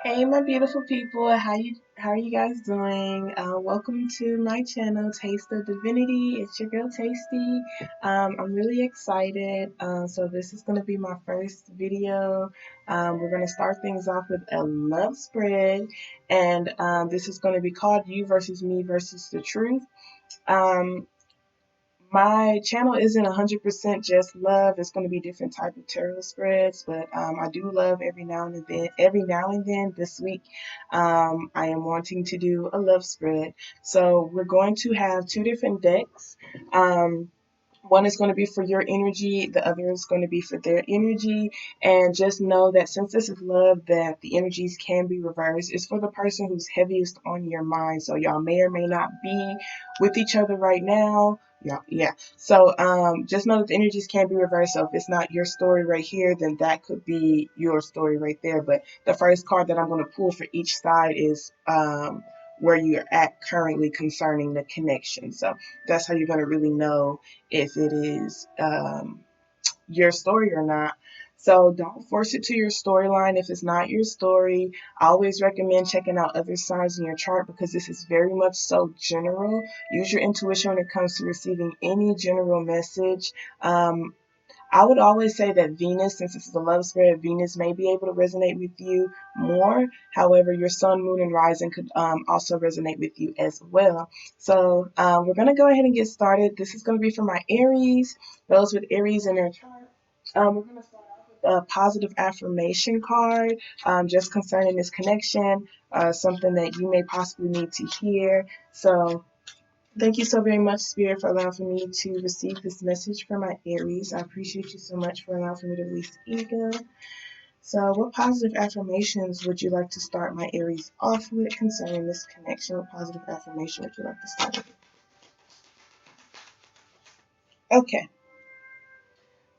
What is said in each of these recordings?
Hey, my beautiful people, how are you guys doing? Welcome to my channel, Taste of Divinity. It's your girl Tasty. I'm really excited. So this is gonna be my first video. We're gonna start things off with a love spread, and this is gonna be called You versus Me versus the Truth. Um, my channel isn't 100% just love. It's going to be different type of tarot spreads, but I do love every now and then. This week, I am wanting to do a love spread. So we're going to have two different decks. Um, One is going to be for your energy, the other is going to be for their energy. And just know that since this is love, that the energies can be reversed. It's for the person who's heaviest on your mind. So y'all may or may not be with each other right now. Yeah. So just know that the energies can be reversed. So if it's not your story right here, then that could be your story right there. But the first card that I'm going to pull for each side is where you're at currently concerning the connection. So that's how you're going to really know if it is your story or not. So don't force it to your storyline if it's not your story. I always recommend checking out other signs in your chart because this is very much so general. Use your intuition when it comes to receiving any general message. I would always say that Venus, since this is a love spread, Venus may be able to resonate with you more. However, your sun, moon, and rising could also resonate with you as well. So we're going to go ahead and get started. This is going to be for my Aries, those with Aries in their chart. We're going to start off with a positive affirmation card, just concerning this connection, something that you may possibly need to hear. So thank you so very much, Spirit, for allowing for me to receive this message from my Aries. I appreciate you so much for allowing for me to release ego. So, what positive affirmations would you like to start my Aries off with concerning this connection? What positive affirmation would you like to start with? Okay.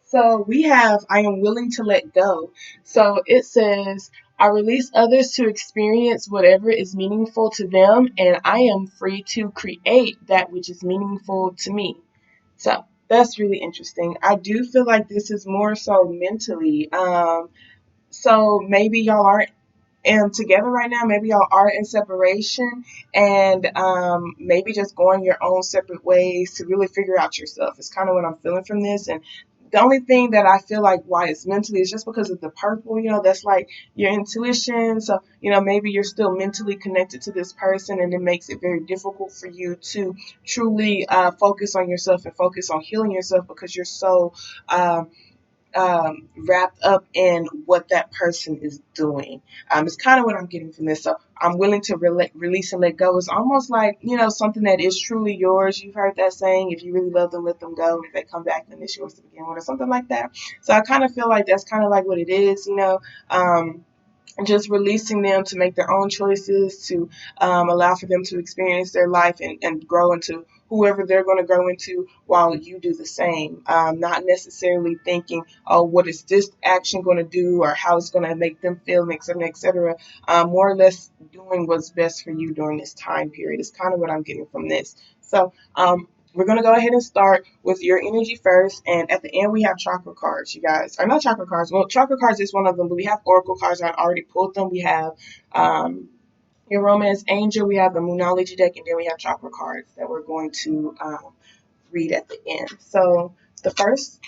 So we have, I am willing to let go. So it says, I release others to experience whatever is meaningful to them, and I am free to create that which is meaningful to me. So that's really interesting. I do feel like this is more so mentally. So maybe y'all aren't together right now. Maybe y'all are in separation, and maybe just going your own separate ways to really figure out yourself. It's kind of what I'm feeling from this. And the only thing that I feel like why it's mentally is just because of the purple, that's like your intuition. So, maybe you're still mentally connected to this person, and it makes it very difficult for you to truly focus on yourself and focus on healing yourself because you're so wrapped up in what that person is doing. It's kind of what I'm getting from this. So I'm willing to release and let go. It's almost like, something that is truly yours. You've heard that saying, if you really love them, let them go. And if they come back, then it's yours to begin with, or something like that. So I kind of feel like that's kind of like what it is, just releasing them to make their own choices, to allow for them to experience their life and grow into whoever they're going to grow into while you do the same. Not necessarily thinking, oh, what is this action going to do or how it's going to make them feel, et cetera, et cetera. More or less doing what's best for you during this time period is kind of what I'm getting from this. So, we're going to go ahead and start with your energy first. And at the end, we have chakra cards, you guys. Or not chakra cards. Well, chakra cards is one of them, but we have oracle cards. I already pulled them. We have your romance angel. We have the moonology deck. And then we have chakra cards that we're going to read at the end. So the first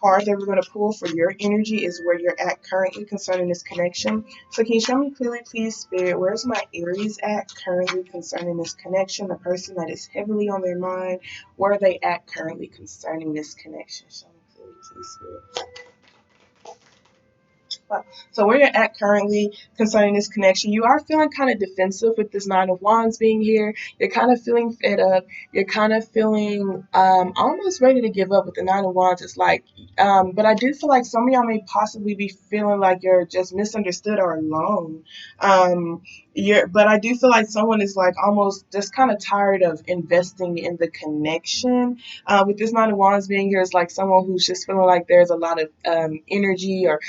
card that we're going to pull for your energy is where you're at currently concerning this connection. So can you show me clearly, please, Spirit, where's my Aries at currently concerning this connection? The person that is heavily on their mind, where are they at currently concerning this connection? Show me clearly, please, Spirit. So where you're at currently concerning this connection, you are feeling kind of defensive with this Nine of Wands being here. You're kind of feeling fed up. You're kind of feeling almost ready to give up with the Nine of Wands. It's like, but I do feel like some of y'all may possibly be feeling like you're just misunderstood or alone. but I do feel like someone is like almost just kind of tired of investing in the connection. With this Nine of Wands being here, it's like someone who's just feeling like there's a lot of energy, or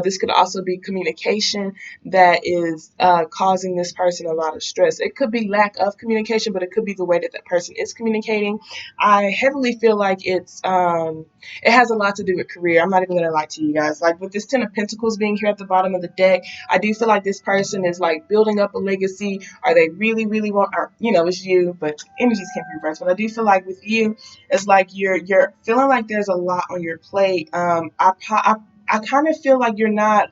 this could also be communication that is causing this person a lot of stress. It could be lack of communication, but it could be the way that that person is communicating. I heavily feel like it has a lot to do with career. I'm not even gonna lie to you guys. Like with this Ten of Pentacles being here at the bottom of the deck, I do feel like this person is like building up a legacy. Are they really, really want? Or it's you, but energies can't be reversed. But I do feel like with you, it's like you're feeling like there's a lot on your plate. I kind of feel like you're not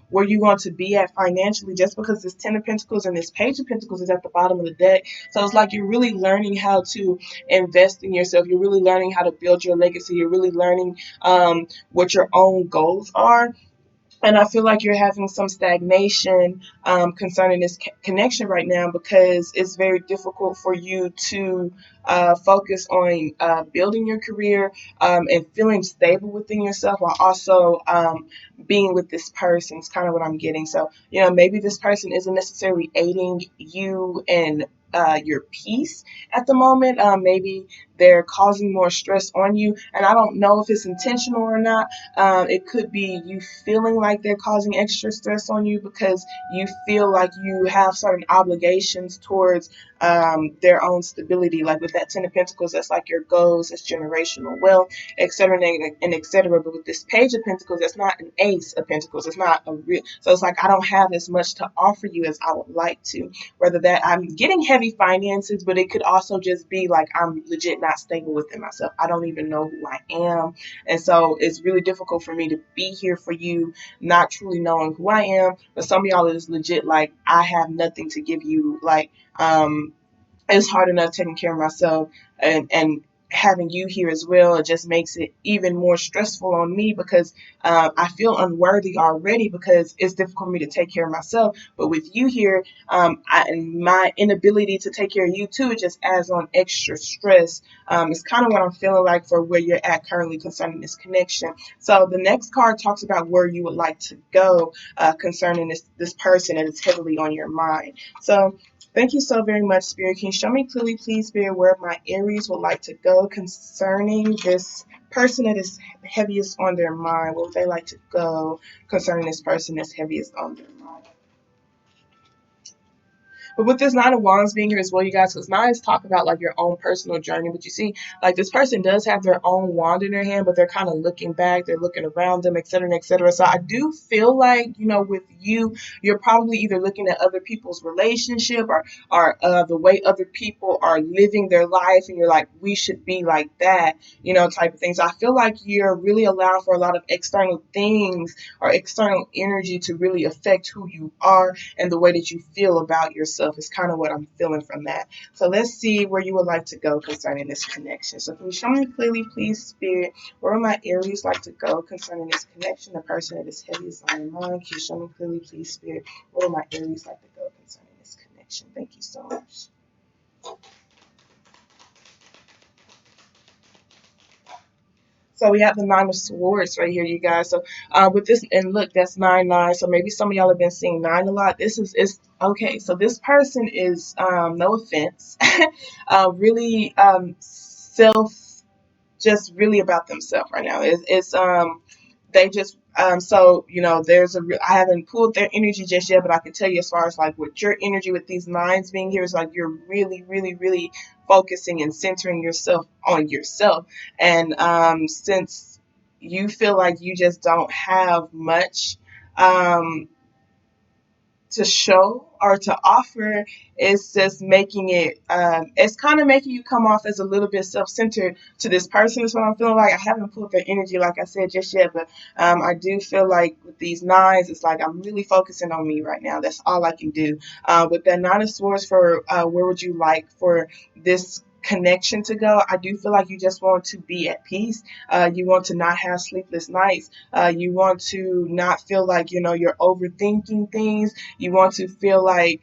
where you want to be at financially, just because this Ten of Pentacles and this Page of Pentacles is at the bottom of the deck. So it's like you're really learning how to invest in yourself. You're really learning how to build your legacy. You're really learning what your own goals are. And I feel like you're having some stagnation concerning this connection right now, because it's very difficult for you to focus on building your career and feeling stable within yourself, while also being with this person. It's kind of what I'm getting. So, maybe this person isn't necessarily aiding you in your peace at the moment. Maybe they're causing more stress on you. And I don't know if it's intentional or not. It could be you feeling like they're causing extra stress on you because you feel like you have certain obligations towards their own stability. Like with that Ten of Pentacles, that's like your goals, it's generational wealth, etc. and etc. But with this Page of Pentacles, that's not an Ace of Pentacles. It's not a real. So it's like I don't have as much to offer you as I would like to. Whether that I'm getting heavy finances, but it could also just be like I'm legit not stable within myself. I don't even know who I am. And so it's really difficult for me to be here for you, not truly knowing who I am. But some of y'all is legit like, I have nothing to give you. Like, it's hard enough taking care of myself, and having you here as well, it just makes it even more stressful on me, because I feel unworthy already, because it's difficult for me to take care of myself. But with you here, and my inability to take care of you too, it just adds on extra stress. It's kind of what I'm feeling like for where you're at currently concerning this connection. So the next card talks about where you would like to go concerning this person that is heavily on your mind. So thank you so very much, Spirit. Can you show me clearly, please, Spirit, where my Aries would like to go concerning this person that is heaviest on their mind? Where would they like to go concerning this person that's heaviest on their mind? But with this Nine of Wands being here as well, you guys, because nines talk about like your own personal journey. But you see, like this person does have their own wand in their hand, but they're kind of looking back, they're looking around them, etc., etc. So I do feel like, with you, you're probably either looking at other people's relationship, or the way other people are living their life, and you're like, we should be like that, type of things. So I feel like you're really allowing for a lot of external things or external energy to really affect who you are and the way that you feel about yourself is kind of what I'm feeling from that. So let's see where you would like to go concerning this connection. So can you show me clearly, please, Spirit, where would my Aries like to go concerning this connection, the person that is heaviest on your mind? Can you show me clearly, please, Spirit, where would my Aries like to go concerning this connection? Thank you so much. So we have the Nine of Swords right here, you guys. So with this, and look, that's 9-9. So maybe some of y'all have been seeing 9 a lot. This is okay. So this person is, no offense, really self, just really about themselves right now. It's they just so there's I haven't pulled their energy just yet, but I can tell you, as far as like with your energy with these nines being here, is like you're really, really, really focusing and centering yourself on yourself. And since you feel like you just don't have much um to show or to offer, it's just making it it's kind of making you come off as a little bit self-centered to this person. Is what I'm feeling like. I haven't pulled their energy, like I said, just yet, but I do feel like with these nines, it's like I'm really focusing on me right now. That's all I can do. With that Nine of Swords, for where would you like for this connection to go? I do feel like you just want to be at peace. You want to not have sleepless nights. You want to not feel like you're overthinking things. You want to feel like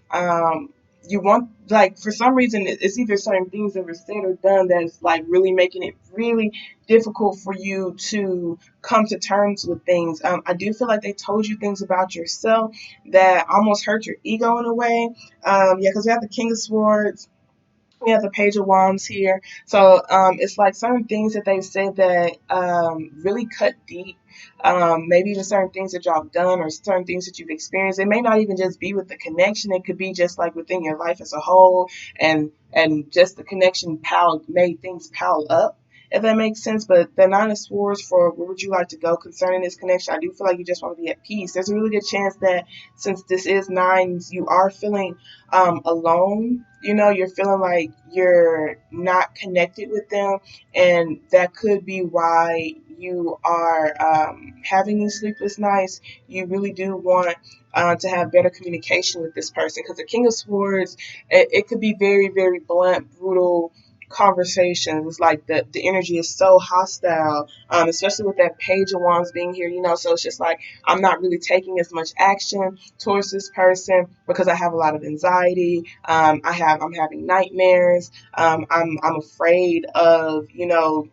you want, like, for some reason it's either certain things that were said or done that's like really making it really difficult for you to come to terms with things. I do feel like they told you things about yourself that almost hurt your ego in a way. Yeah, because we have the King of Swords, we have the Page of Wands here. So it's like certain things that they've said that really cut deep. Maybe even certain things that y'all have done or certain things that you've experienced. It may not even just be with the connection. It could be just like within your life as a whole, and just the connection made things pile up. If that makes sense. But the Nine of Swords, for where would you like to go concerning this connection? I do feel like you just want to be at peace. There's a really good chance that since this is nines, you are feeling alone. You know, you're feeling like you're not connected with them, and that could be why you are having these sleepless nights. You really do want to have better communication with this person, because the King of Swords, it could be very, very blunt, brutal conversations. It's like the energy is so hostile, especially with that Page of Wands being here, you know. So it's just like I'm not really taking as much action towards this person because I have a lot of anxiety. I'm having nightmares. I'm afraid of, you know,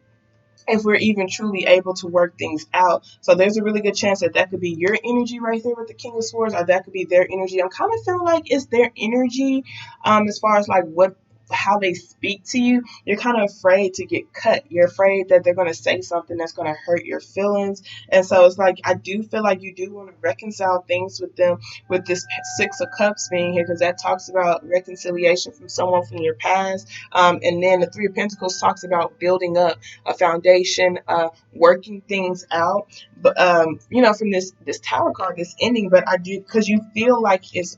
if we're even truly able to work things out. So there's a really good chance that that could be your energy right there with the King of Swords, or that could be their energy. I'm kind of feeling like it's their energy, as far as like what how they speak to you. You're kind of afraid to get cut. You're afraid that they're going to say something that's going to hurt your feelings. And so it's like I do feel like you do want to reconcile things with them, with this Six of Cups being here, because that talks about reconciliation from someone from your past. And then the Three of Pentacles talks about building up a foundation, working things out. But you know, from this Tower card, this ending. But I do, because you feel like it's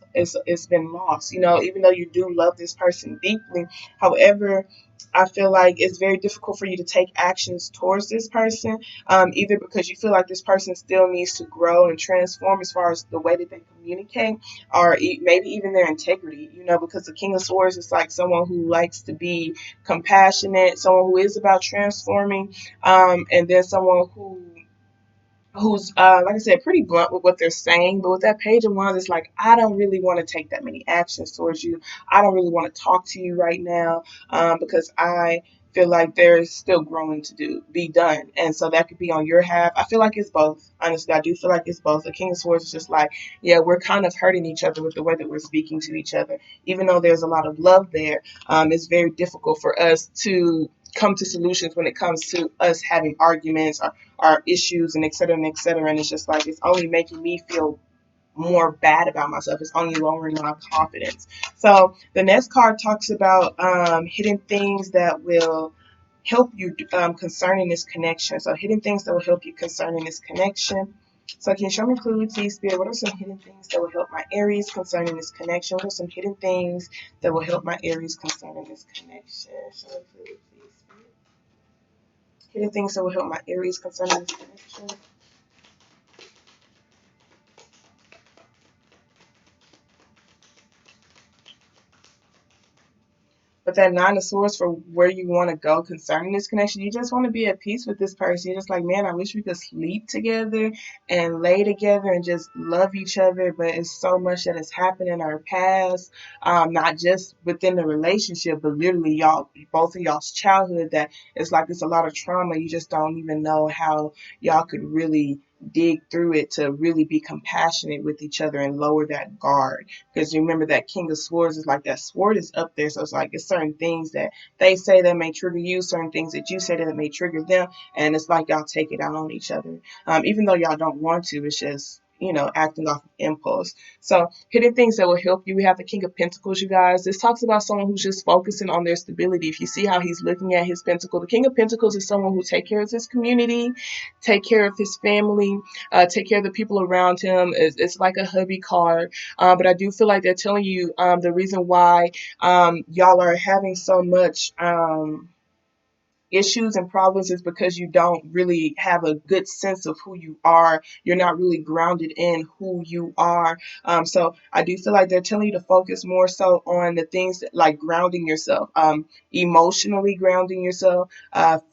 been lost. You know, even though you do love this person deeply, however, I feel like it's very difficult for you to take actions towards this person, either because you feel like this person still needs to grow and transform as far as the way that they communicate, or maybe even their integrity, you know, because the King of Swords is like someone who likes to be compassionate, someone who is about transforming, and then someone who's like I said, pretty blunt with what they're saying. But with that Page of Wands, it's like I don't really want to take that many actions towards you. I don't really want to talk to you right now, because I feel like there's still growing to be done, and so that could be on your half. I feel like it's both. Honestly, I do feel like it's both. The King of Swords is just like, yeah, we're kind of hurting each other with the way that we're speaking to each other, even though there's a lot of love there. It's very difficult for us to come to solutions when it comes to us having arguments, our issues, and et cetera and et cetera. And it's just like it's only making me feel more bad about myself. It's only lowering my confidence. So the next card talks about hidden things that will help you concerning this connection. So hidden things that will help you concerning this connection. So can you show me clues, please, Spirit? What are some hidden things that will help my Aries concerning this connection? What are some hidden things that will help my Aries concerning this connection? Show me clues, please, Spirit. Hidden things that will help my Aries concerning this connection. But that Nine of Swords, for where you want to go concerning this connection, you just want to be at peace with this person. You're just like, man, I wish we could sleep together and lay together and just love each other. But it's so much that has happened in our past, not just within the relationship, but literally y'all, both of y'all's childhood. That it's like it's a lot of trauma. You just don't even know how y'all could really dig through it to really be compassionate with each other and lower that guard. Because you remember that King of Swords is like that sword is up there. So it's like it's certain things that they say that may trigger you, certain things that you say that may trigger them. And it's like y'all take it out on each other. Even though y'all don't want to, it's just, you know, acting off of impulse. So hidden things that will help you. We have the King of Pentacles, you guys. This talks about someone who's just focusing on their stability. If you see how he's looking at his pentacle, the King of Pentacles is someone who take care of his community, take care of his family, take care of the people around him. It's like a hubby card. But I do feel like they're telling you the reason why y'all are having so much issues and problems is because you don't really have a good sense of who you are. You're not really grounded in who you are. So I do feel like they're telling you to focus more so on the things that, like grounding yourself, emotionally grounding yourself,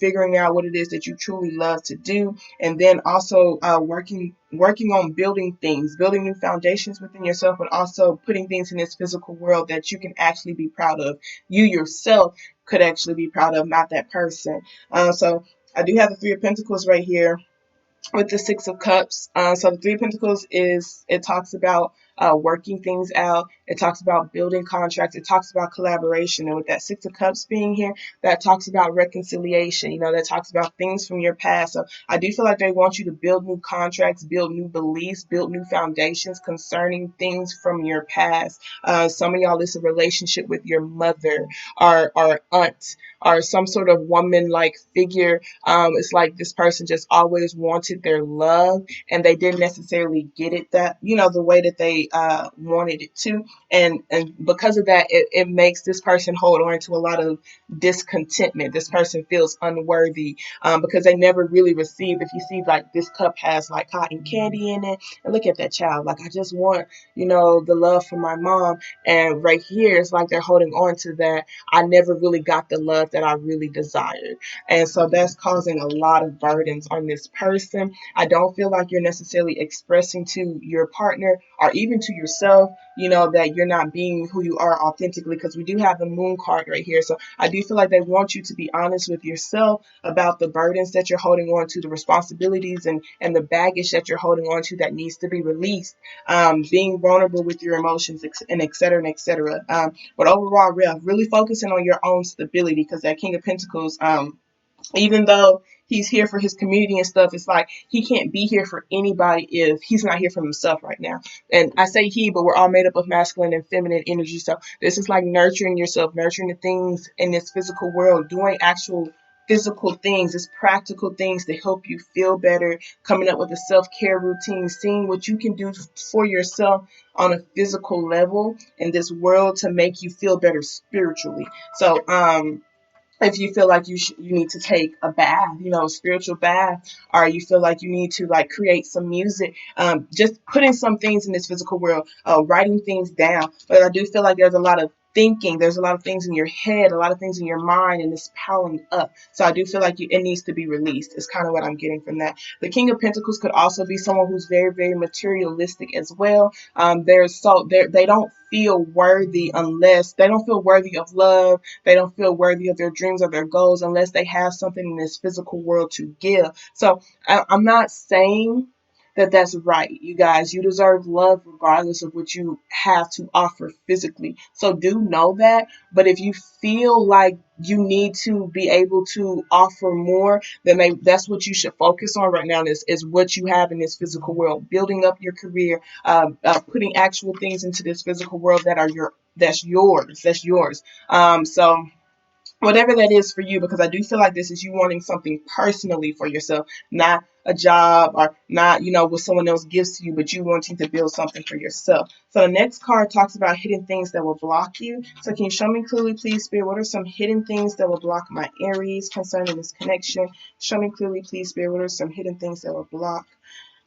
figuring out what it is that you truly love to do, and then also working on building things, building new foundations within yourself, but also putting things in this physical world that you can actually be proud of. You yourself could actually be proud of, not that person. So I do have the Three of Pentacles right here with the Six of Cups. So the Three of Pentacles is, it talks about working things out. It talks about building contracts. It talks about collaboration. And with that Six of Cups being here, that talks about reconciliation. You know, that talks about things from your past. So I do feel like they want you to build new contracts, build new beliefs, build new foundations concerning things from your past. Some of y'all, it's a relationship with your mother or aunt or some sort of woman-like figure. It's like this person just always wanted their love and they didn't necessarily get it that, you know, the way that they wanted it to. And because of that, it makes this person hold on to a lot of discontentment. This person feels unworthy because they never really received. If you see, like, this cup has like cotton candy in it, and look at that child. Like, I just want, you know, the love from my mom. And right here, it's like they're holding on to that. I never really got the love that I really desired. And so that's causing a lot of burdens on this person. I don't feel like you're necessarily expressing to your partner or even to yourself, you know, that you're not being who you are authentically, because we do have the moon card right here. So I do feel like they want you to be honest with yourself about the burdens that you're holding on to, the responsibilities and the baggage that you're holding on to that needs to be released, being vulnerable with your emotions, and et cetera, and et cetera. But overall, really focusing on your own stability, because that King of Pentacles, even though he's here for his community and stuff, it's like he can't be here for anybody if he's not here for himself right now. And I say he, but we're all made up of masculine and feminine energy. So this is like nurturing yourself, nurturing the things in this physical world, doing actual physical things, it's practical things to help you feel better, coming up with a self-care routine, seeing what you can do for yourself on a physical level in this world to make you feel better spiritually. So if you feel like you need to take a bath, you know, a spiritual bath, or you feel like you need to like create some music, just putting some things in this physical world, writing things down. But I do feel like there's a lot of thinking, there's a lot of things in your head, a lot of things in your mind, and it's piling up. So I do feel like it needs to be released. It's kind of what I'm getting from that. The King of Pentacles could also be someone who's very, very materialistic as well. They don't feel worthy unless they don't feel worthy of love. They don't feel worthy of their dreams or their goals unless they have something in this physical world to give. So I'm not saying that that's right. You guys, you deserve love regardless of what you have to offer physically. So do know that. But if you feel like you need to be able to offer more, then that's what you should focus on right now is what you have in this physical world, building up your career, putting actual things into this physical world that's yours. So whatever that is for you, because I do feel like this is you wanting something personally for yourself, not a job or not, you know, what someone else gives to you, but you wanting to build something for yourself. So the next card talks about hidden things that will block you. So can you show me clearly, please, Spirit, what are some hidden things that will block my Aries concerning this connection? Show me clearly, please, Spirit, what are some hidden things that will block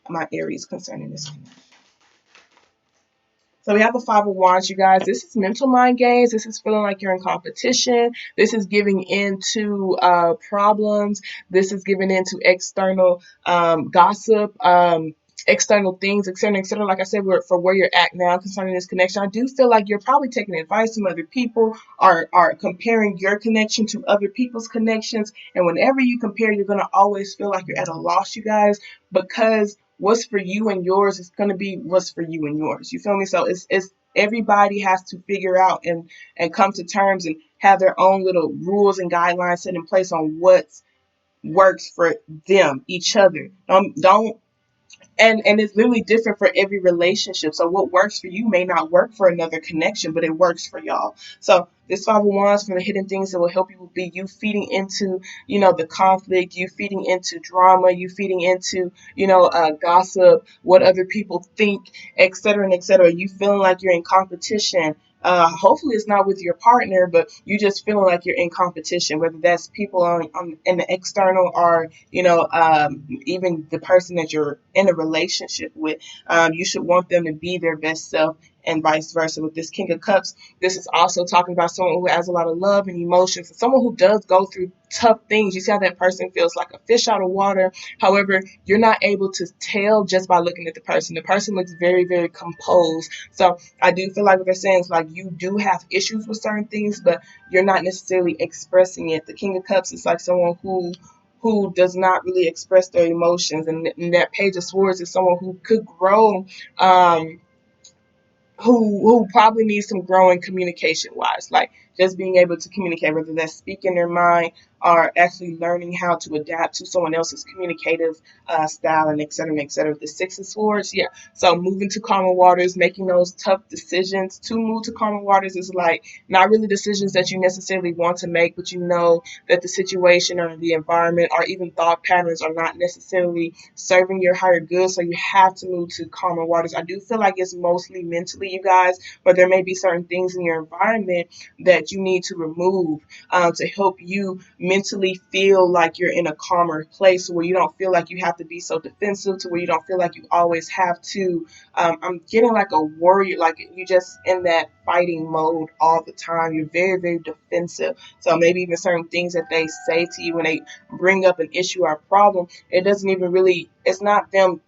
my Aries concerning this connection? So we have the Five of Wands, you guys. This is mental mind games. This is feeling like you're in competition. This is giving into problems. This is giving into external gossip, external things, etc., etc. Like I said, for where you're at now concerning this connection, I do feel like you're probably taking advice from other people, or comparing your connection to other people's connections. And whenever you compare, you're going to always feel like you're at a loss, you guys, because what's for you and yours is going to be what's for you and yours. You feel me? So it's everybody has to figure out and come to terms and have their own little rules and guidelines set in place on what works for them, each other. Don't and it's literally different for every relationship. So what works for you may not work for another connection, but it works for y'all. So this Five of Wands, from the hidden things that will help you, will be you feeding into, you know, the conflict, you feeding into drama, you feeding into, you know, gossip, what other people think, etc., and etc. You feeling like you're in competition Hopefully it's not with your partner, but you just feeling like you're in competition, whether that's people in the external or, even the person that you're in a relationship with. You should want them to be their best self and vice versa. With this King of Cups, this is also talking about someone who has a lot of love and emotions, and someone who does go through tough things. You see how that person feels like a fish out of water. However, you're not able to tell just by looking at the person. The person looks very, very composed. So I do feel like what they're saying is like you do have issues with certain things, but you're not necessarily expressing it. The King of Cups is like someone who does not really express their emotions, and that Page of Swords is someone who could grow, um, who probably needs some growing communication wise, like just being able to communicate, whether that's speaking their mind or actually learning how to adapt to someone else's communicative style, and et cetera, et cetera. The Six of Swords, yeah. So moving to calmer waters, making those tough decisions to move to calmer waters is like not really decisions that you necessarily want to make, but you know that the situation or the environment or even thought patterns are not necessarily serving your higher good. So you have to move to calmer waters. I do feel like it's mostly mentally, you guys, but there may be certain things in your environment that you need to remove to help you mentally feel like you're in a calmer place where you don't feel like you have to be so defensive, to where you don't feel like you always have to. I'm getting like a warrior, like you just in that fighting mode all the time. You're very, very defensive. So maybe even certain things that they say to you when they bring up an issue or a problem, it doesn't even really, it's not them,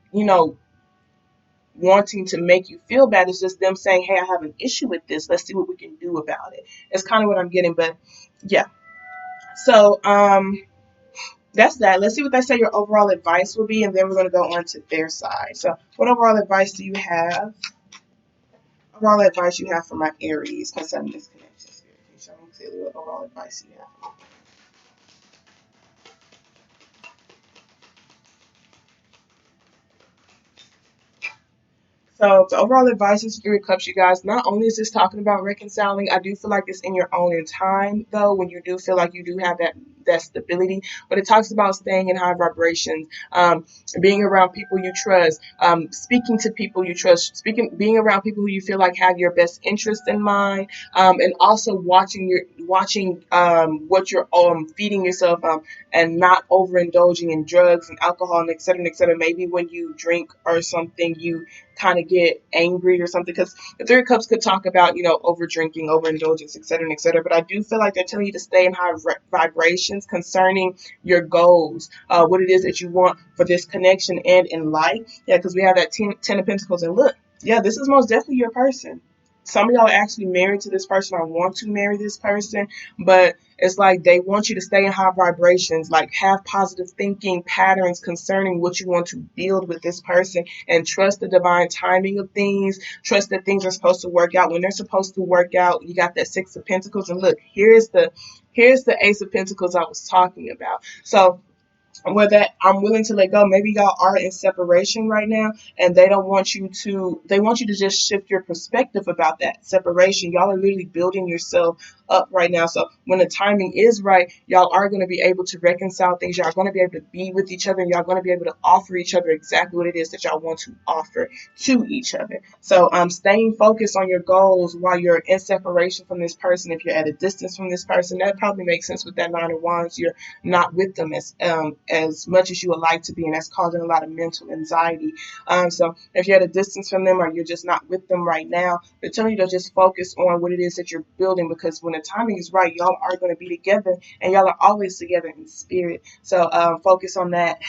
wanting to make you feel bad. It's just them saying, hey, I have an issue with this. Let's see what we can do about it. It's kind of what I'm getting. But yeah. So that's that. Let's see what they say your overall advice will be, and then we're going to go on to their side. So what overall advice do you have? Overall advice you have for my Aries concerning this connection? Spirit, can you show me clearly what overall advice you have? So the overall advice is Spirit Cups, you guys. Not only is this talking about reconciling, I do feel like it's in your own time, though, when you do feel like you do have that stability. But it talks about staying in high vibrations, being around people you trust, speaking to people you trust, being around people who you feel like have your best interest in mind, and also watching what you're feeding yourself, and not overindulging in drugs and alcohol and et cetera, et cetera. Maybe when you drink or something, you kind of get angry or something, because the Three of Cups could talk about, over drinking, overindulgence, et cetera, et cetera. But I do feel like they're telling you to stay in high vibrations concerning your goals, what it is that you want for this connection and in life. Yeah, because we have that ten of Pentacles, and look, yeah, this is most definitely your person. Some of y'all are actually married to this person or want to marry this person, but it's like they want you to stay in high vibrations, like have positive thinking patterns concerning what you want to build with this person, and trust the divine timing of things. Trust that things are supposed to work out when they're supposed to work out. You got that Six of Pentacles, and look, here's the Ace of Pentacles I was talking about. So where that I'm willing to let go. Maybe y'all are in separation right now, and they want you to just shift your perspective about that separation. Y'all are literally building yourself up right now. So when the timing is right, y'all are going to be able to reconcile things. Y'all are going to be able to be with each other, and y'all going to be able to offer each other exactly what it is that y'all want to offer to each other. So staying focused on your goals while you're in separation from this person. If you're at a distance from this person, that probably makes sense with that Nine of Wands. You're not with them as much as you would like to be, and that's causing a lot of mental anxiety. So if you're at a distance from them or you're just not with them right now, they're telling you to just focus on what it is that you're building, because when the timing is right, y'all are going to be together, and y'all are always together in spirit. So focus on that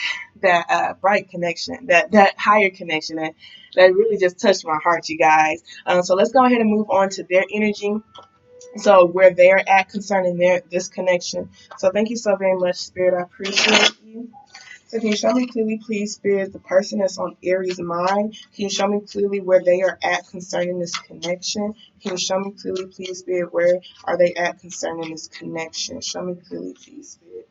bright connection, that higher connection that really just touched my heart, you guys. So let's go ahead and move on to their energy. So where they're at concerning this connection. So thank you so very much, Spirit. I appreciate you. So can you show me clearly, please, Spirit, the person that's on Aries' mind? Can you show me clearly where they are at concerning this connection? Can you show me clearly, please, Spirit, where are they at concerning this connection? Show me clearly, please, Spirit.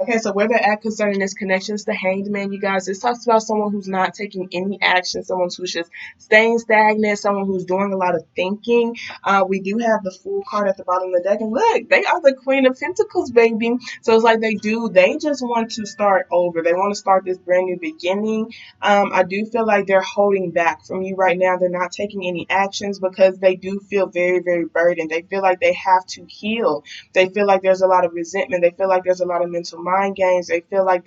Okay, so where they're at concerning this connection is the Hanged Man, you guys. This talks about someone who's not taking any action, someone who's just staying stagnant, someone who's doing a lot of thinking. We do have the Fool card at the bottom of the deck, and look, they are the Queen of Pentacles, baby. So it's like they just want to start over. They want to start this brand new beginning. I do feel like they're holding back from you right now. They're not taking any actions because they do feel very, very burdened. They feel like they have to heal. They feel like there's a lot of resentment. They feel like there's a lot of mental mind games. They feel like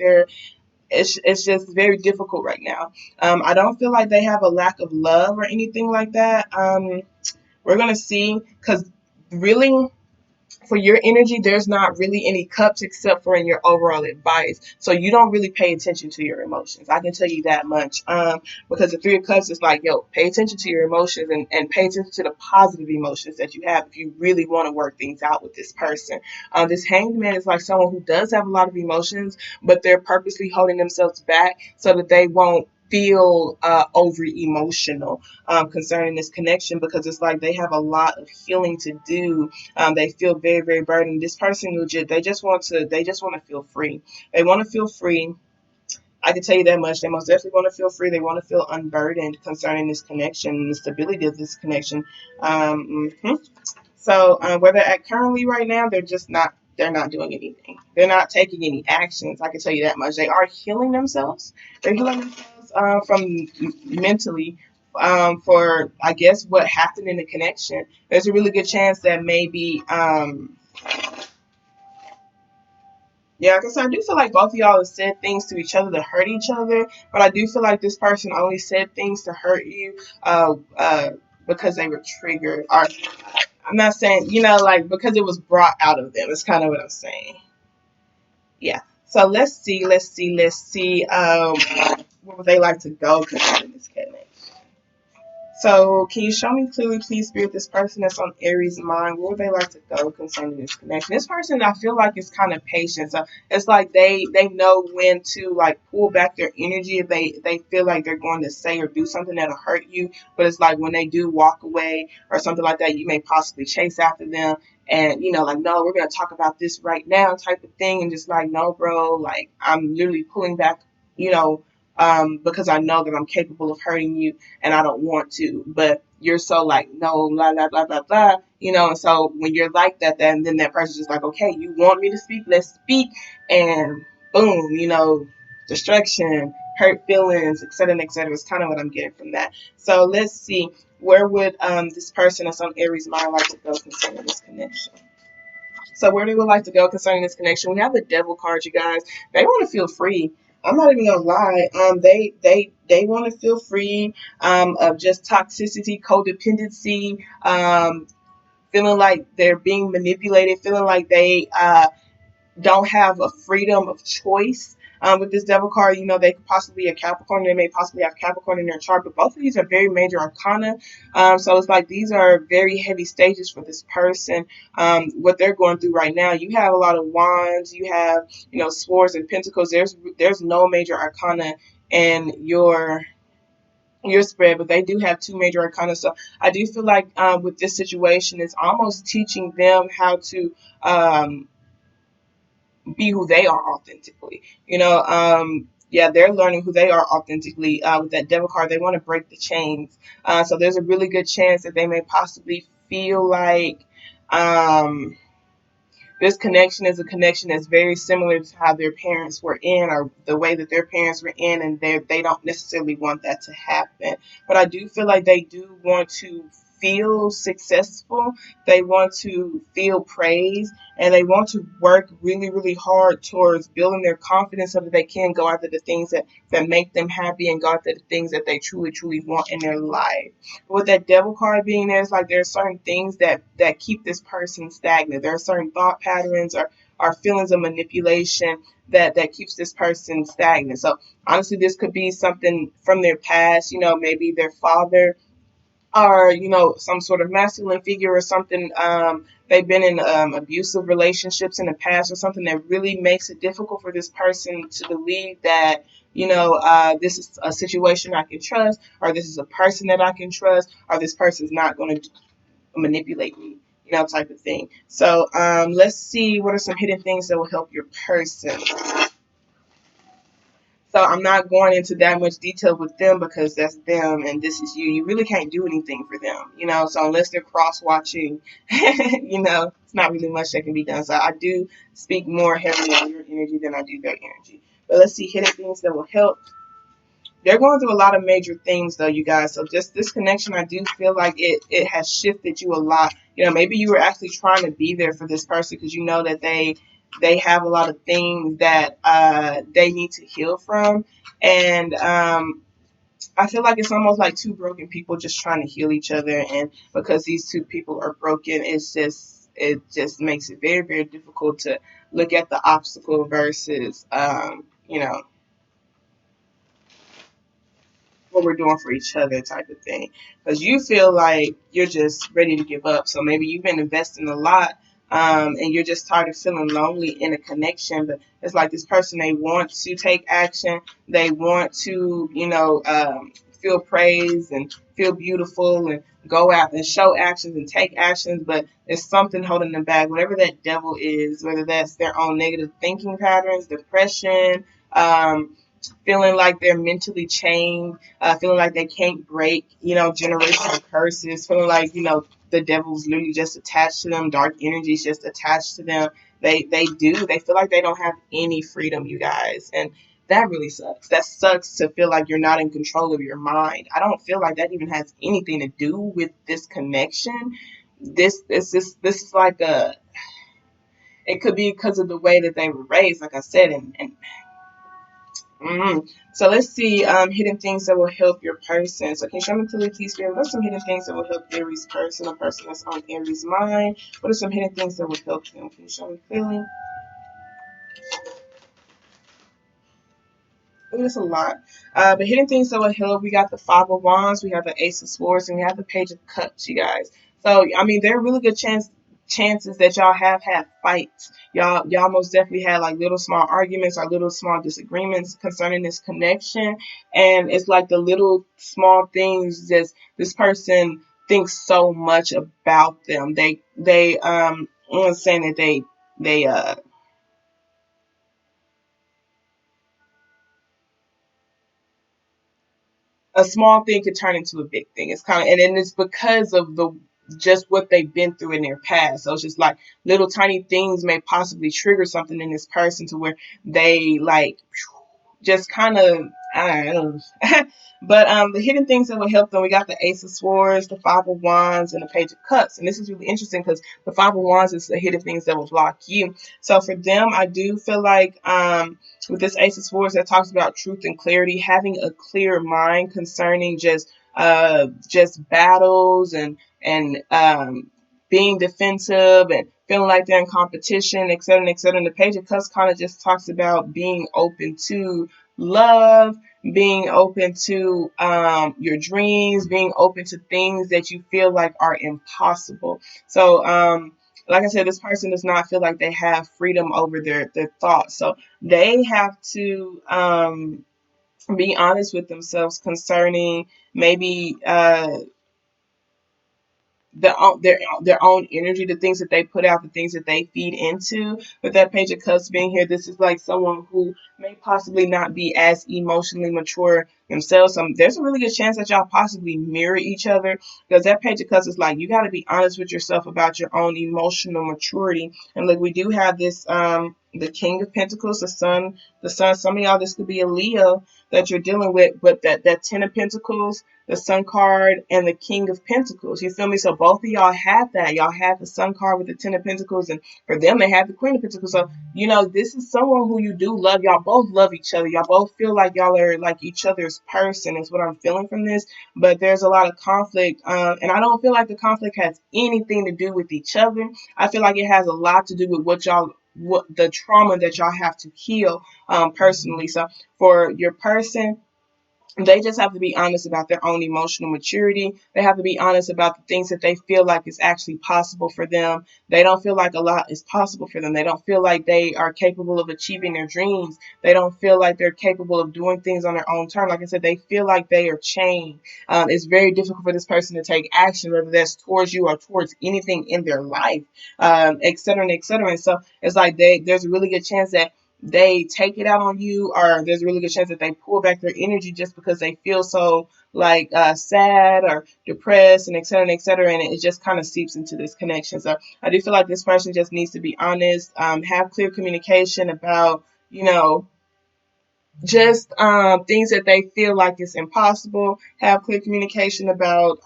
it's just very difficult right now. I don't feel like they have a lack of love or anything like that. We're gonna see because really for your energy, there's not really any cups except for in your overall advice. So you don't really pay attention to your emotions. I can tell you that much. Because the Three of Cups is like, yo, pay attention to your emotions and pay attention to the positive emotions that you have if you really want to work things out with this person. This Hanged Man is like someone who does have a lot of emotions, but they're purposely holding themselves back so that they won't feel over emotional concerning this connection, because it's like they have a lot of healing to do. They feel very, very burdened. This person legit, they just want to feel free. They want to feel free. I can tell you that much. They most definitely want to feel free. They want to feel unburdened concerning this connection and the stability of this connection. So where they're at currently right now, they're not doing anything. They're not taking any actions. I can tell you that much. They are healing themselves. They're healing themselves from mentally for, I guess, what happened in the connection. There's a really good chance that maybe yeah, because I do feel like both of y'all have said things to each other to hurt each other, but I do feel like this person only said things to hurt you because they were triggered. Or I'm not saying, like because it was brought out of them. It's kind of what I'm saying. Yeah. So let's see. Where would they like to go concerning this connection? So, can you show me clearly, please, Spirit, this person that's on Aries' mind? Where would they like to go concerning this connection? This person, I feel like, is kind of patient. So it's like they know when to like pull back their energy if they feel like they're going to say or do something that'll hurt you. But it's like when they do walk away or something like that, you may possibly chase after them. And like, no, we're gonna talk about this right now, type of thing, and just like, no, bro, like I'm literally pulling back, you know, because I know that I'm capable of hurting you and I don't want to, but you're so like, no, blah, blah, blah, blah, blah, and so when you're like that, then that person's just like, okay, you want me to speak, let's speak, and boom, distraction, hurt feelings, et cetera, is kind of what I'm getting from that. So let's see, where would this person that's on Aries mind like to go concerning this connection? So where they would like to go concerning this connection, we have the Devil card, you guys. They want to feel free. I'm not even gonna lie. They want to feel free of just toxicity, codependency, feeling like they're being manipulated, feeling like they don't have a freedom of choice. With this Devil card, they could possibly be a Capricorn. They may possibly have Capricorn in their chart, but both of these are very major arcana. So it's like these are very heavy stages for this person. What they're going through right now, you have a lot of wands, you have, swords and pentacles. There's no major arcana in your spread, but they do have two major arcana. So I do feel like with this situation, it's almost teaching them how to be who they are authentically. Yeah, they're learning who they are authentically. With that Devil card, they want to break the chains. So there's a really good chance that they may possibly feel like this connection is a connection that's very similar to how their parents were in, or the way that their parents were in, and they don't necessarily want that to happen. But I do feel like they do want to feel successful. They want to feel praise, and they want to work really, really hard towards building their confidence so that they can go after the things that make them happy and go after the things that they truly, truly want in their life. With that Devil card being there, it's like there are certain things that keep this person stagnant. There are certain thought patterns or feelings of manipulation that keeps this person stagnant. So honestly, this could be something from their past, maybe their father, or some sort of masculine figure or something. They've been in abusive relationships in the past or something that really makes it difficult for this person to believe that this is a situation I can trust, or this is a person that I can trust, or this person's not going to manipulate me. type of thing. So let's see what are some hidden things that will help your person. So I'm not going into that much detail with them because that's them and this is you. You really can't do anything for them, So unless they're cross watching, it's not really much that can be done. So I do speak more heavily on your energy than I do their energy. But let's see hidden things that will help. They're going through a lot of major things though, you guys. So just this connection, I do feel like it has shifted you a lot. Maybe you were actually trying to be there for this person because you know that they have a lot of things that they need to heal from, and I feel like it's almost like two broken people just trying to heal each other, and because these two people are broken, it just makes it very, very difficult to look at the obstacle versus what we're doing for each other type of thing. Because you feel like you're just ready to give up. So maybe you've been investing a lot, and you're just tired of feeling lonely in a connection. But it's like this person, they want to take action. They want to, feel praise and feel beautiful and go out and show actions and take actions. But there's something holding them back. Whatever that devil is, whether that's their own negative thinking patterns, depression, feeling like they're mentally chained, feeling like they can't break, generational curses, feeling like, the devil's literally just attached to them, dark energies just attached to them. They feel like they don't have any freedom, you guys. And that really sucks. That sucks to feel like you're not in control of your mind. I don't feel like that even has anything to do with this connection. This is like it could be because of the way that they were raised, like I said, and So let's see hidden things that will help your person. So can you show me clearly, please, Spirit? What are some hidden things that will help Aries person, a person that's on Aries mind? What are some hidden things that will help them? Can you show me clearly? It's a lot. But hidden things that will help, we got the Five of Wands, we have the Ace of Swords, and we have the Page of Cups, you guys. So, I mean, there are really good chances that y'all have had fights. Y'all most definitely had like little small arguments or little small disagreements concerning this connection. And it's like the little small things just this person thinks so much about them. I'm not saying that they a small thing could turn into a big thing. It's kind of, and then it's because of the just what they've been through in their past. So it's just like little tiny things may possibly trigger something in this person to where they like just kind of I don't know. But the hidden things that will help them, we got the Ace of Swords, the Five of Wands, and the Page of Cups. And this is really interesting because the Five of Wands is the hidden things that will block you. So for them, I do feel like with this Ace of Swords that talks about truth and clarity, having a clear mind concerning just battles and being defensive and feeling like they're in competition, et cetera, et cetera. And the Page of Cups kind of just talks about being open to love, being open to your dreams, being open to things that you feel like are impossible. So, like I said, this person does not feel like they have freedom over their thoughts. So they have to be honest with themselves concerning maybe their own energy, the things that they put out, the things that they feed into. With that Page of Cups being here, this is like someone who may possibly not be as emotionally mature themselves. There's a really good chance that y'all possibly mirror each other because that Page of Cups is like you got to be honest with yourself about your own emotional maturity. And look, we do have this the King of Pentacles, the sun. Some of y'all, this could be a Leo that you're dealing with, but that Ten of Pentacles, the Sun card, and the King of Pentacles. You feel me? So both of y'all have that. Y'all have the Sun card with the Ten of Pentacles, and for them, they have the Queen of Pentacles. So, this is someone who you do love. Y'all both love each other. Y'all both feel like y'all are like each other's person, is what I'm feeling from this. But there's a lot of conflict, and I don't feel like the conflict has anything to do with each other. I feel like it has a lot to do with what the trauma that y'all have to heal personally. So for your person, They just have to be honest about their own emotional maturity. They have to be honest about the things that they feel like is actually possible for them. They don't feel like a lot is possible for them. They don't feel like they are capable of achieving their dreams. They don't feel like they're capable of doing things on their own term. Like I said, they feel like they are chained. It's very difficult for this person to take action, whether that's towards you or towards anything in their life, et cetera, and et cetera. And so it's like there's a really good chance that they take it out on you, or there's a really good chance that they pull back their energy just because they feel so like sad or depressed and et cetera, and et cetera, and it just kind of seeps into this connection. So I do feel like this person just needs to be honest, have clear communication about, you know, just things that they feel like is impossible, have clear communication about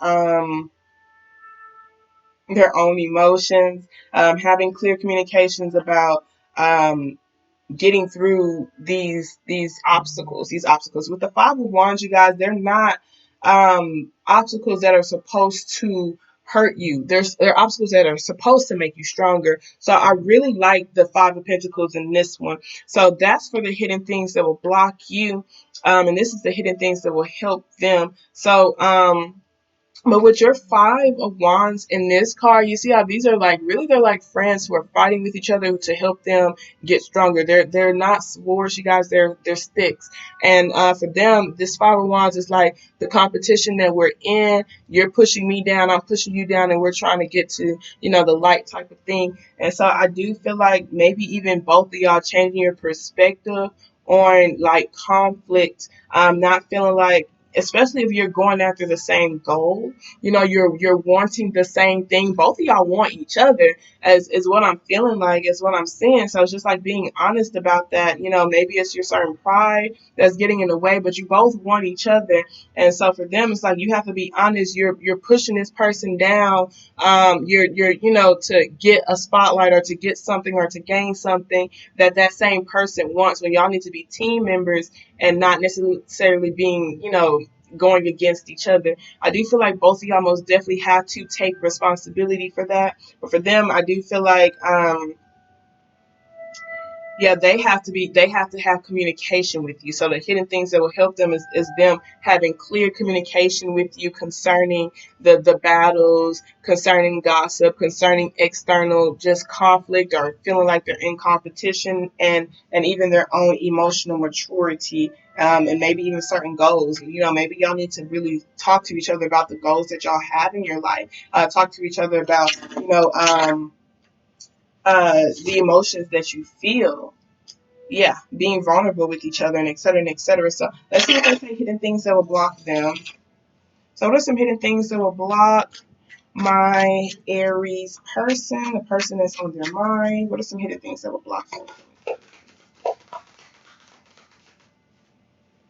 their own emotions, having clear communications about getting through these obstacles with the Five of Wands. You guys, they're not obstacles that are supposed to hurt you. They're obstacles that are supposed to make you stronger. So I really like the Five of Pentacles in this one. So that's for the hidden things that will block you, and this is the hidden things that will help them. So but with your Five of Wands in this card, you see how these are like really, they're like friends who are fighting with each other to help them get stronger. They're not swords, you guys. They're sticks. And for them, this Five of Wands is like the competition that we're in. You're pushing me down, I'm pushing you down, and we're trying to get to, the light type of thing. And so I do feel like maybe even both of y'all changing your perspective on like conflict, not feeling like, especially if you're going after the same goal, you're wanting the same thing. Both of y'all want each other, as is what I'm feeling like, is what I'm seeing. So it's just like being honest about that. Maybe it's your certain pride that's getting in the way, but you both want each other. And so for them, it's like you have to be honest. You're pushing this person down. You're to get a spotlight or to get something or to gain something that same person wants, when y'all need to be team members and not necessarily being, going against each other. I do feel like both of y'all most definitely have to take responsibility for that. But for them, I do feel like yeah, they have to have communication with you. So the hidden things that will help them is them having clear communication with you concerning the battles, concerning gossip, concerning external just conflict, or feeling like they're in competition, and even their own emotional maturity, and maybe even certain goals. Maybe y'all need to really talk to each other about the goals that y'all have in your life. Talk to each other about, the emotions that you feel. Yeah, being vulnerable with each other, and et cetera, and et cetera. So let's see if there's any hidden things that will block them. So what are some hidden things that will block my Aries person, the person that's on their mind? What are some hidden things that will block them?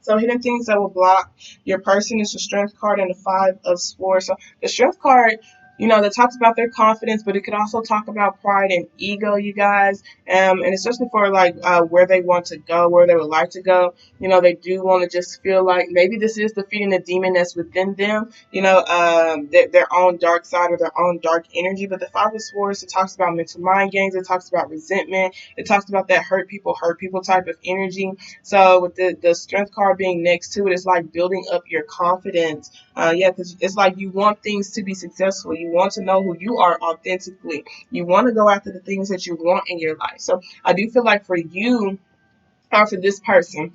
So hidden things that will block your person is the Strength card and the Five of Swords. So the Strength card, that talks about their confidence, but it could also talk about pride and ego, you guys. And especially for like where they want to go, where they would like to go. They do want to just feel like maybe this is defeating the demon that's within them, their own dark side or their own dark energy. But the Five of Swords, it talks about mental mind games, it talks about resentment, it talks about that hurt people type of energy. So with the Strength card being next to it, it's like building up your confidence. Yeah, because it's like you want things to be successful. You want to know who you are authentically. You want to go after the things that you want in your life. So I do feel like for you, or for this person,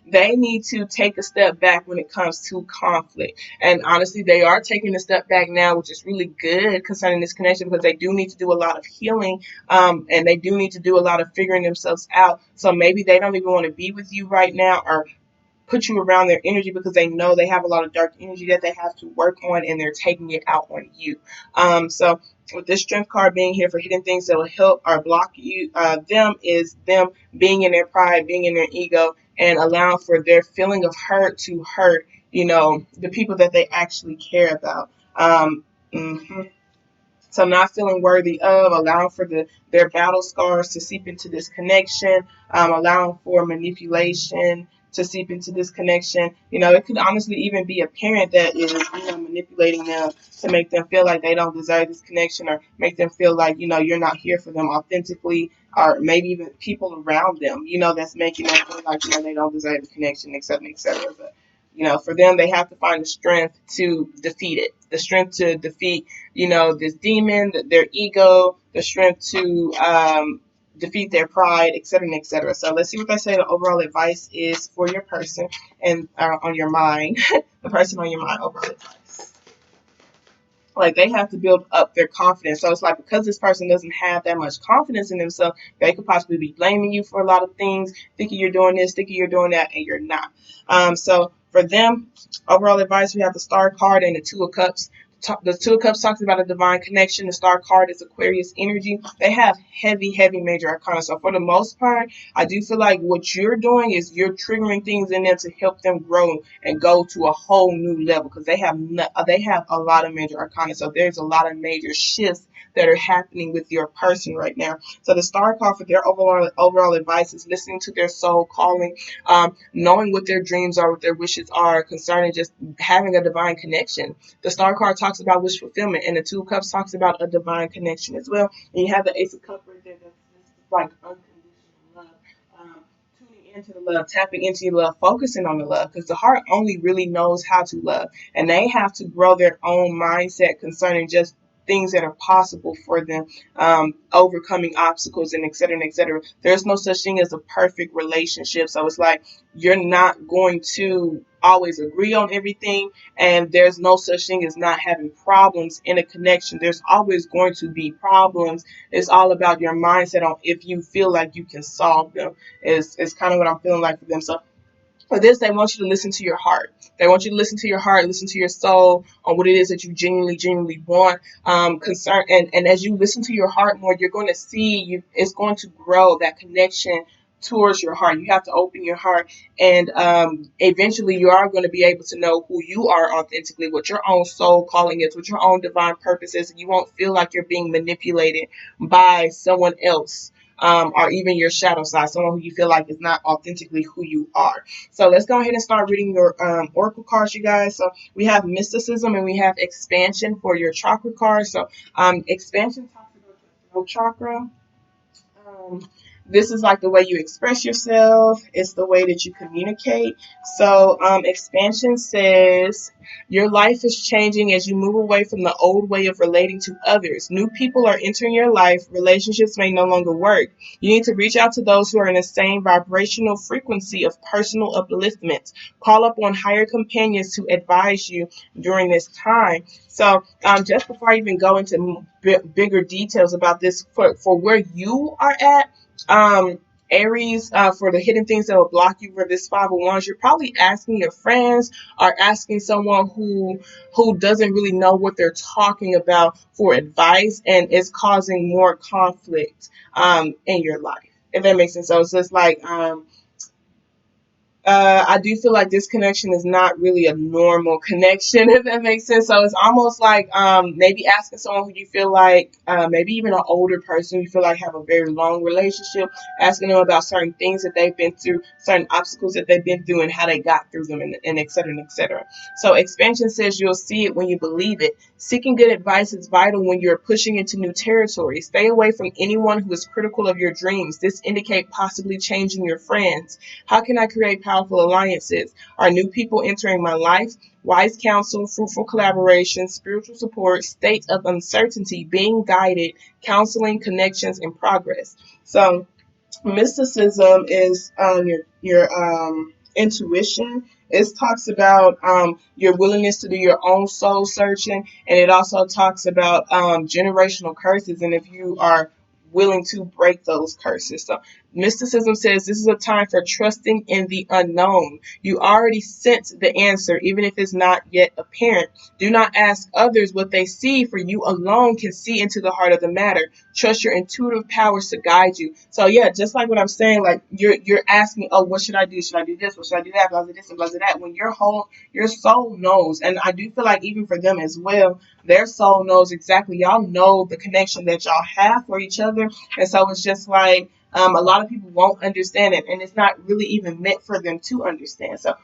they need to take a step back when it comes to conflict. And honestly, they are taking a step back now, which is really good concerning this connection, because they do need to do a lot of healing, and they do need to do a lot of figuring themselves out. So maybe they don't even want to be with you right now, or put you around their energy, because they know they have a lot of dark energy that they have to work on, and they're taking it out on you. So with this Strength card being here for hidden things that will help or block you, them is them being in their pride, being in their ego, and allowing for their feeling of hurt to hurt, the people that they actually care about. Mhm. So not feeling worthy of, allowing for their battle scars to seep into this connection, allowing for manipulation to seep into this connection. It could honestly even be a parent that is, manipulating them to make them feel like they don't deserve this connection, or make them feel like, you're not here for them authentically, or maybe even people around them, that's making them feel like, they don't deserve the connection, et cetera, et cetera. But For them, they have to find the strength to defeat it, the strength to defeat, this demon, their ego, the strength to defeat their pride, etc., etc. So let's see what they say the overall advice is for your person and on your mind, the person on your mind, overall advice. Like, they have to build up their confidence. So it's like, because this person doesn't have that much confidence in themselves, they could possibly be blaming you for a lot of things, thinking you're doing this, thinking you're doing that, and you're not. So for them, overall advice, we have the Star card and the Two of Cups. The Two of Cups talks about a divine connection. The Star card is Aquarius energy. They have heavy, heavy major arcana. So for the most part, I do feel like what you're doing is you're triggering things in them to help them grow and go to a whole new level, because they have a lot of major arcana. So there's a lot of major shifts that are happening with your person right now. So the Star card for their overall advice is listening to their soul calling, knowing what their dreams are, what their wishes are, concerning just having a divine connection. The Star card talks about wish fulfillment, and the Two of Cups talks about a divine connection as well. And you have the Ace of Cups right there. That's like unconditional love. Tuning into the love, tapping into your love, focusing on the love, because the heart only really knows how to love, and they have to grow their own mindset concerning just things that are possible for them, overcoming obstacles and et cetera, and et cetera. There's no such thing as a perfect relationship. So it's like, you're not going to always agree on everything, and there's no such thing as not having problems in a connection. There's always going to be problems. It's all about your mindset on if you feel like you can solve them. Is kind of what I'm feeling like for them. So for this, they want you to listen to your heart. They want you to listen to your heart, listen to your soul on what it is that you genuinely want. And as you listen to your heart more, you're going to see it's going to grow that connection towards your heart. You have to open your heart, and eventually you are going to be able to know who you are authentically, what your own soul calling is, what your own divine purpose is, and you won't feel like you're being manipulated by someone else. Or even your shadow side, someone who you feel like is not authentically who you are. So let's go ahead and start reading your oracle cards, you guys. So we have mysticism and we have expansion for your chakra cards. So expansion talks about your throat chakra. Um, this is like the way you express yourself. It's the way that you communicate. So expansion says your life is changing as you move away from the old way of relating to others. New people are entering your life. Relationships may no longer work. You need to reach out to those who are in the same vibrational frequency of personal upliftment. Call up on higher companions to advise you during this time. So just before I even go into bigger details about this, for where you are at, Aries, for the hidden things that will block you for this 501s, you're probably asking your friends or asking someone who doesn't really know what they're talking about for advice, and it's causing more conflict in your life, if that makes sense. So it's just like I do feel like this connection is not really a normal connection, if that makes sense. So it's almost like maybe asking someone who you feel like, maybe even an older person you feel like have a very long relationship, asking them about certain things that they've been through, certain obstacles that they've been through, and how they got through them, and et cetera, and et cetera. So expansion says you'll see it when you believe it. Seeking good advice is vital when you're pushing into new territory. Stay away from anyone who is critical of your dreams. This indicates possibly changing your friends. How can I create powerful alliances? Are new people entering my life? Wise counsel, fruitful collaboration, spiritual support, state of uncertainty, being guided, counseling, connections, and progress. So mysticism is your intuition. It talks about your willingness to do your own soul searching, and it also talks about generational curses, and if you are willing to break those curses. So mysticism says this is a time for trusting in the unknown. You already sense the answer, even if it's not yet apparent. Do not ask others what they see, for you alone can see into the heart of the matter. Trust your intuitive powers to guide you. So yeah, just like what I'm saying, like you're asking, oh, what should I do? Should I do this? What should I do that? Blah blah this and blah blah that. When your soul knows, and I do feel like even for them as well, their soul knows exactly. Y'all know the connection that y'all have for each other, and so it's just like a lot of people won't understand it, and it's not really even meant for them to understand. So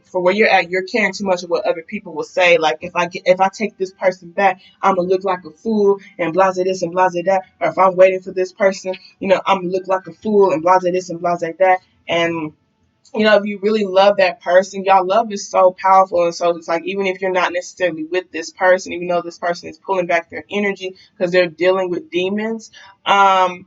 for where you're at, you're caring too much of what other people will say. Like if I take this person back, I'm gonna look like a fool and blase this and blase that. Or if I'm waiting for this person, I'm gonna look like a fool and blase this and blase that. And if you really love that person, y'all love is so powerful. And so it's like, even if you're not necessarily with this person, even though this person is pulling back their energy because they're dealing with demons, um,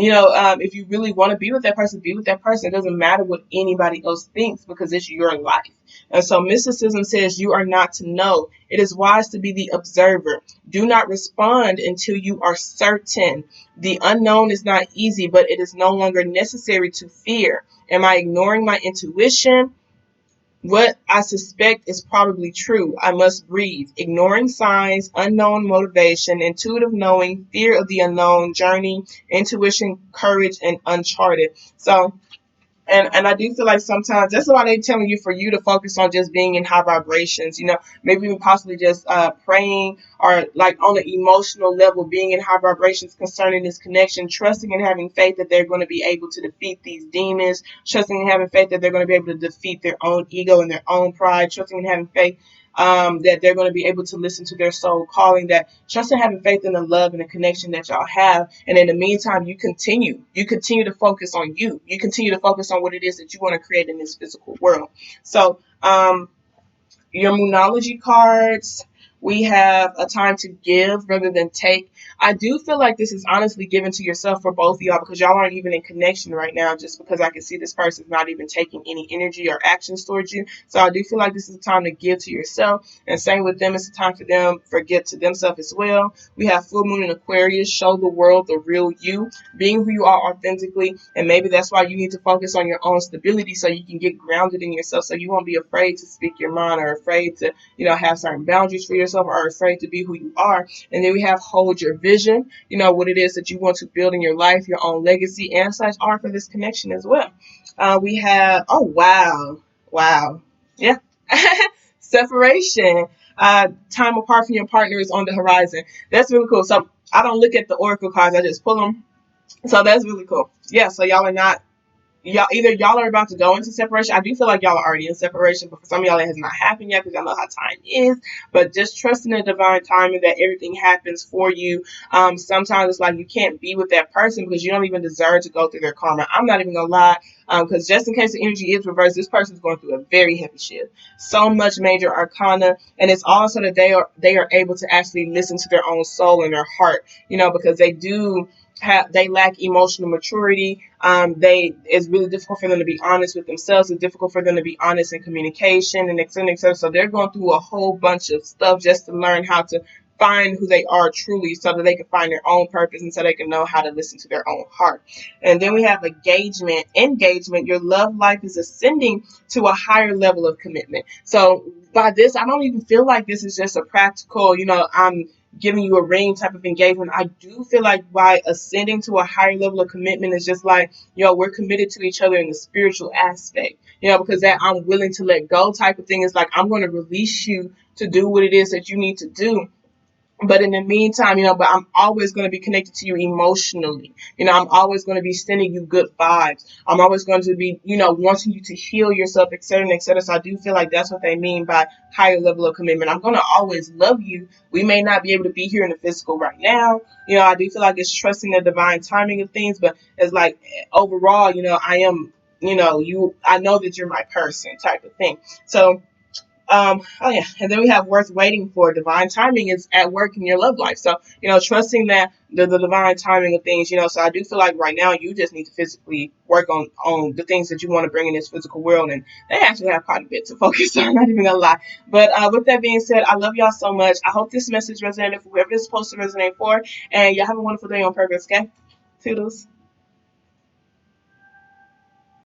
if you really want to be with that person, be with that person. It doesn't matter what anybody else thinks because it's your life. And so mysticism says you are not to know. It is wise to be the observer. Do not respond until you are certain. The unknown is not easy, but it is no longer necessary to fear. Am I ignoring my intuition? What I suspect is probably true. I must breathe. Ignoring signs, unknown motivation, intuitive knowing, fear of the unknown, journey, intuition, courage, and uncharted. So, and I do feel like sometimes that's why they're telling you for you to focus on just being in high vibrations, maybe even possibly just praying or like on an emotional level, being in high vibrations concerning this connection, trusting and having faith that they're going to be able to defeat these demons, trusting and having faith that they're going to be able to defeat their own ego and their own pride, trusting and having faith that they're going to be able to listen to their soul calling, that trust and having faith in the love and the connection that y'all have. And in the meantime, you continue to focus on you continue to focus on what it is that you want to create in this physical world. So your Moonology cards. We have a time to give rather than take. I do feel like this is honestly given to yourself for both of y'all because y'all aren't even in connection right now, just because I can see this person's not even taking any energy or actions towards you. So I do feel like this is a time to give to yourself. And same with them, it's a time for them for give to themselves as well. We have full moon in Aquarius, show the world the real you, being who you are authentically. And maybe that's why you need to focus on your own stability so you can get grounded in yourself, so you won't be afraid to speak your mind or afraid to have certain boundaries for yourself or afraid to be who you are. And then we have hold your vision, what it is that you want to build in your life, your own legacy, and such are for this connection as well. We have, oh, wow. Yeah. Separation. Time apart from your partner is on the horizon. That's really cool. So I don't look at the oracle cards, I just pull them. So that's really cool. Yeah, so y'all are not, y'all are about to go into separation. I do feel like y'all are already in separation, but for some of y'all it has not happened yet because y'all know how time is. But just trusting the divine timing that everything happens for you. Sometimes it's like you can't be with that person because you don't even deserve to go through their karma. I'm not even gonna lie, because just in case the energy is reversed, this person's going through a very heavy shift. So much major arcana, and it's also that they are able to actually listen to their own soul and their heart. Because they lack emotional maturity. It's really difficult for them to be honest with themselves. It's difficult for them to be honest in communication and et cetera, et cetera. So they're going through a whole bunch of stuff just to learn how to find who they are truly, so that they can find their own purpose and so they can know how to listen to their own heart. And then we have engagement. Your love life is ascending to a higher level of commitment. So by this, I don't even feel like this is just a practical, I'm giving you a ring type of engagement. I do feel like by ascending to a higher level of commitment is just like, we're committed to each other in the spiritual aspect, because that I'm willing to let go type of thing is like, I'm going to release you to do what it is that you need to do. But in the meantime, but I'm always going to be connected to you emotionally. I'm always going to be sending you good vibes. I'm always going to be, wanting you to heal yourself, et cetera, et cetera. So I do feel like that's what they mean by higher level of commitment. I'm going to always love you. We may not be able to be here in the physical right now. I do feel like it's trusting the divine timing of things, but it's like overall, I am, I know that you're my person type of thing. So, oh yeah, and then we have worth waiting for. Divine timing is at work in your love life. So, trusting that the divine timing of things, so I do feel like right now you just need to physically work on the things that you want to bring in this physical world. And they actually have quite a bit to focus on, not even gonna lie. But with that being said, I love y'all so much. I hope this message resonated for whoever it's supposed to resonate for. And y'all have a wonderful day on purpose, okay? Toodles.